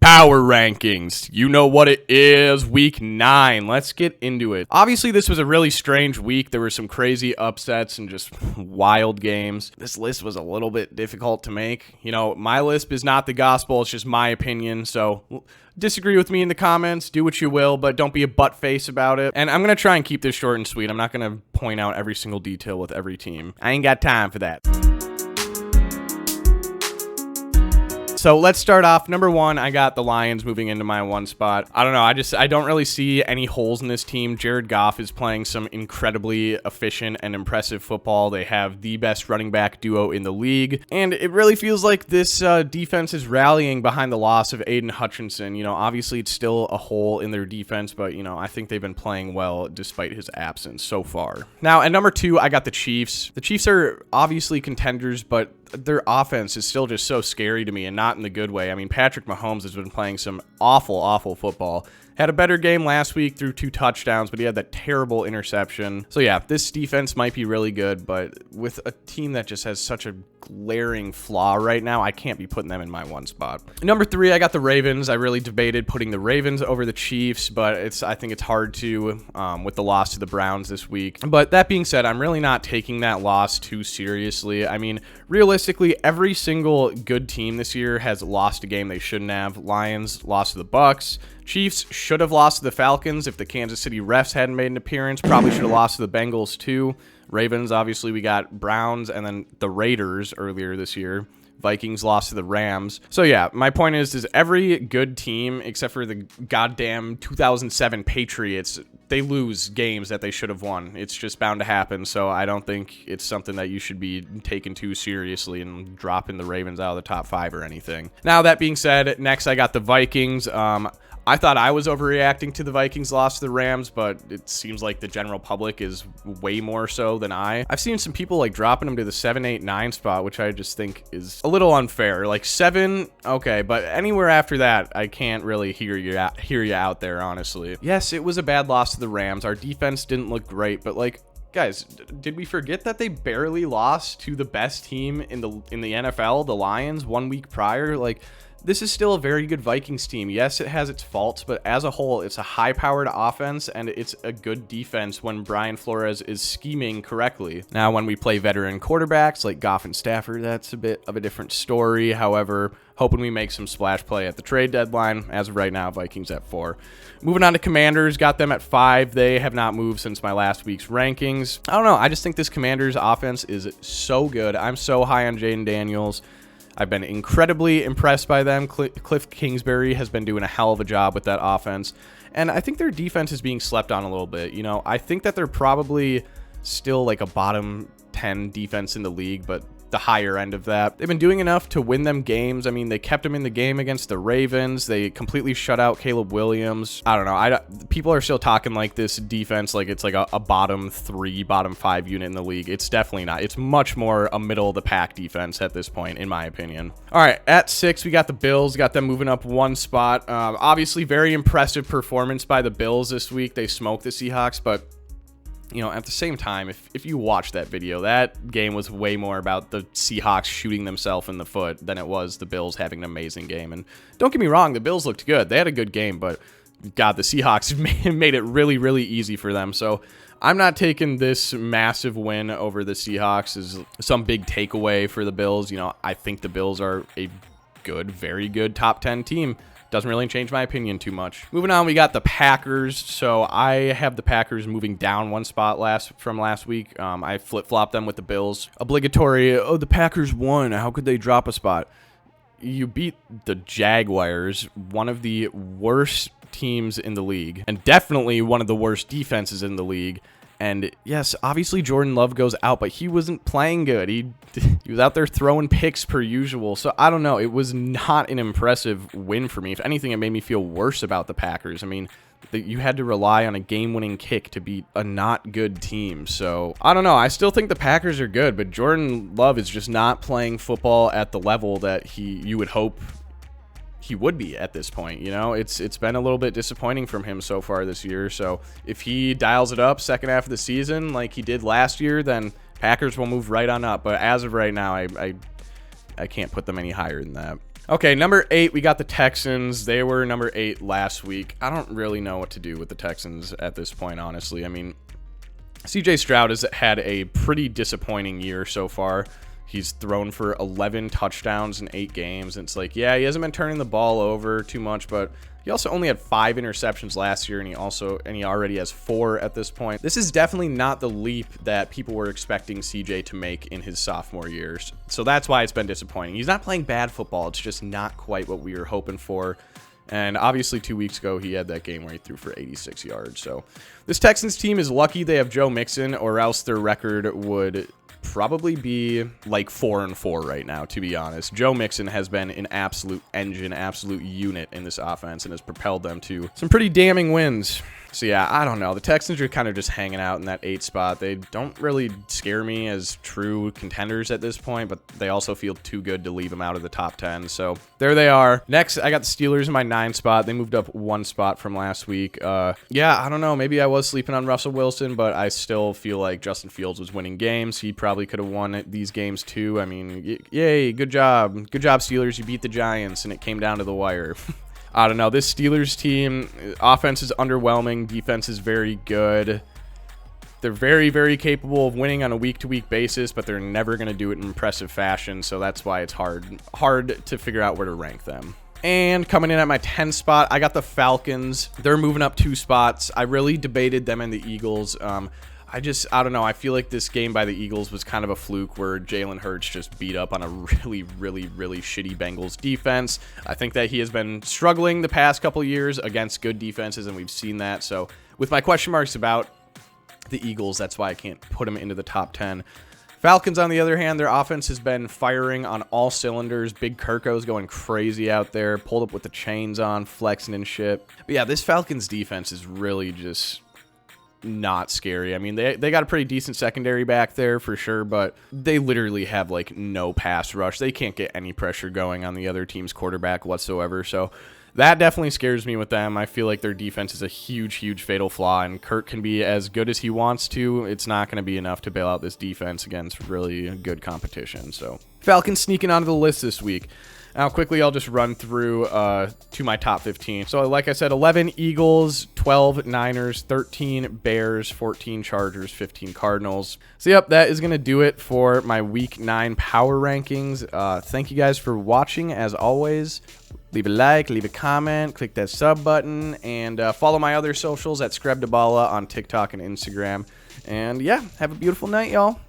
Power rankings. You know what it is. Week 9. Let's get into it. Obviously, this was a really strange week. There were some crazy upsets and just wild games. This list was a little bit difficult to make. You know, my list is not the gospel. It's just my opinion. So disagree with me in the comments. Do what you will, but don't be a butt face about it. And I'm going to try and keep this short and sweet. I'm not going to point out every single detail with every team. I ain't got time for that. So let's start off. Number 1, I got the Lions moving into my 1 spot. I don't know. I don't really see any holes in this team. Jared Goff is playing some incredibly efficient and impressive football. They have the best running back duo in the league. And it really feels like this defense is rallying behind the loss of Aiden Hutchinson. You know, obviously it's still a hole in their defense, but, you know, I think they've been playing well despite his absence so far. Now, at number 2, I got the Chiefs. The Chiefs are obviously contenders, but their offense is still just so scary to me, and not in the good way. I mean, Patrick Mahomes has been playing some awful football. Had a better game last week, threw 2 touchdowns, but he had that terrible interception. So yeah, this defense might be really good, but with a team that just has such a glaring flaw right now, I can't be putting them in my 1 spot. Number 3, I got the Ravens. I really debated putting the Ravens over the Chiefs, but I think it's hard to with the loss to the Browns this week. But that being said, I'm really not taking that loss too seriously. I mean, realistically, every single good team this year has lost a game they shouldn't have. Lions lost to the Bucks. Chiefs should have lost to the Falcons if the Kansas City refs hadn't made an appearance. Probably should have lost to the Bengals too. Ravens, obviously, we got Browns and then the Raiders earlier this year. Vikings lost to the Rams. So yeah, my point is every good team, except for the goddamn 2007 Patriots, they lose games that they should have won. It's just bound to happen. So I don't think it's something that you should be taken too seriously and dropping the Ravens out of the top 5 or anything. Now, that being said, next I got the Vikings. I thought I was overreacting to the Vikings loss to the Rams, but it seems like the general public is way more so than I. I've seen some people like dropping them to the 7, 8, 9 spot, which I just think is a little unfair. Like 7, okay, but anywhere after that, I can't really hear you out there, honestly. Yes, it was a bad loss to the Rams. Our defense didn't look great, but like, guys, did we forget that they barely lost to the best team in the NFL, the Lions, 1 week prior? Like, this is still a very good Vikings team. Yes, it has its faults, but as a whole, it's a high-powered offense, and it's a good defense when Brian Flores is scheming correctly. Now, when we play veteran quarterbacks like Goff and Stafford, that's a bit of a different story. However, hoping we make some splash play at the trade deadline. As of right now, Vikings at 4. Moving on to Commanders, got them at 5. They have not moved since my last week's rankings. I don't know. I just think this Commanders offense is so good. I'm so high on Jaden Daniels. I've been incredibly impressed by them. Cliff Kingsbury has been doing a hell of a job with that offense. And I think their defense is being slept on a little bit. You know, I think that they're probably still like a bottom 10 defense in the league, but the higher end of that. They've been doing enough to win them games. I mean, they kept them in the game against the Ravens. They completely shut out Caleb Williams. I don't know. People are still talking like this defense, like it's like a bottom 3, bottom 5 unit in the league. It's definitely not. It's much more a middle of the pack defense at this point, in my opinion. All right, at 6, we got the Bills. Got them moving up 1 spot. Obviously, very impressive performance by the Bills this week. They smoked the Seahawks, but you know, at the same time, if you watch that video, that game was way more about the Seahawks shooting themselves in the foot than it was the Bills having an amazing game. And don't get me wrong, the Bills looked good. They had a good game, but God, the Seahawks made it really easy for them. So I'm not taking this massive win over the Seahawks as some big takeaway for the Bills. You know, I think the Bills are a good, very good top 10 team. Doesn't really change my opinion too much. Moving on, we got the Packers. So I have the Packers moving down 1 spot from last week. I flip-flopped them with the Bills. Obligatory, oh, the Packers won. How could they drop a spot? You beat the Jaguars, one of the worst teams in the league, and definitely one of the worst defenses in the league. And yes, obviously Jordan Love goes out, but he wasn't playing good. He was out there throwing picks per usual. So I don't know. It was not an impressive win for me. If anything, it made me feel worse about the Packers. I mean, you had to rely on a game-winning kick to beat a not good team. So I don't know. I still think the Packers are good, but Jordan Love is just not playing football at the level that you would hope he would be at this point. You know, it's been a little bit disappointing from him so far this year. So if he dials it up second half of the season like he did last year, then Packers will move right on up. But as of right now, I can't put them any higher than that. Okay, number 8, we got the Texans. They were number 8 last week. I don't really know what to do with the Texans at this point, honestly. I mean, CJ Stroud has had a pretty disappointing year so far. He's thrown for 11 touchdowns in 8 games. And it's like, yeah, he hasn't been turning the ball over too much, but he also only had 5 interceptions last year, and he already has 4 at this point. This is definitely not the leap that people were expecting CJ to make in his sophomore years. So that's why it's been disappointing. He's not playing bad football. It's just not quite what we were hoping for. And obviously 2 weeks ago, he had that game where he threw for 86 yards. So this Texans team is lucky they have Joe Mixon, or else their record would probably be like 4-4 right now, to be honest. Joe Mixon has been an absolute engine, absolute unit in this offense, and has propelled them to some pretty damning wins. So yeah, I don't know. The Texans are kind of just hanging out in that 8 spot. They don't really scare me as true contenders at this point, but they also feel too good to leave them out of the top 10. So there they are. Next, I got the Steelers in my 9 spot. They moved up 1 spot from last week. Yeah, I don't know. Maybe I was sleeping on Russell Wilson, but I still feel like Justin Fields was winning games. He probably could have won these games too. I mean, yay, good job. Good job, Steelers. You beat the Giants, and it came down to the wire. I don't know. This Steelers team, offense is underwhelming. Defense is very good. They're very, very capable of winning on a week-to-week basis, but they're never going to do it in impressive fashion, so that's why it's hard to figure out where to rank them. And coming in at my 10 spot, I got the Falcons. They're moving up 2 spots. I really debated them and the Eagles. I don't know. I feel like this game by the Eagles was kind of a fluke where Jalen Hurts just beat up on a really, really, really shitty Bengals defense. I think that he has been struggling the past couple years against good defenses, and we've seen that. So with my question marks about the Eagles, that's why I can't put them into the top 10. Falcons, on the other hand, their offense has been firing on all cylinders. Big Kirko's going crazy out there, pulled up with the chains on, flexing and shit. But yeah, this Falcons defense is really just not scary. I mean, they got a pretty decent secondary back there for sure, but they literally have like no pass rush. They can't get any pressure going on the other team's quarterback whatsoever. So that definitely scares me with them. I feel like their defense is a huge, huge fatal flaw, and Kirk can be as good as he wants to. It's not going to be enough to bail out this defense against really good competition. So Falcons sneaking onto the list this week. Now, quickly, I'll just run through to my top 15. So, like I said, 11 Eagles, 12 Niners, 13 Bears, 14 Chargers, 15 Cardinals. So, yep, that is going to do it for my Week 9 power rankings. Thank you guys for watching, as always. Leave a like, leave a comment, click that sub button, and follow my other socials at Screbdabala on TikTok and Instagram. And, yeah, have a beautiful night, y'all.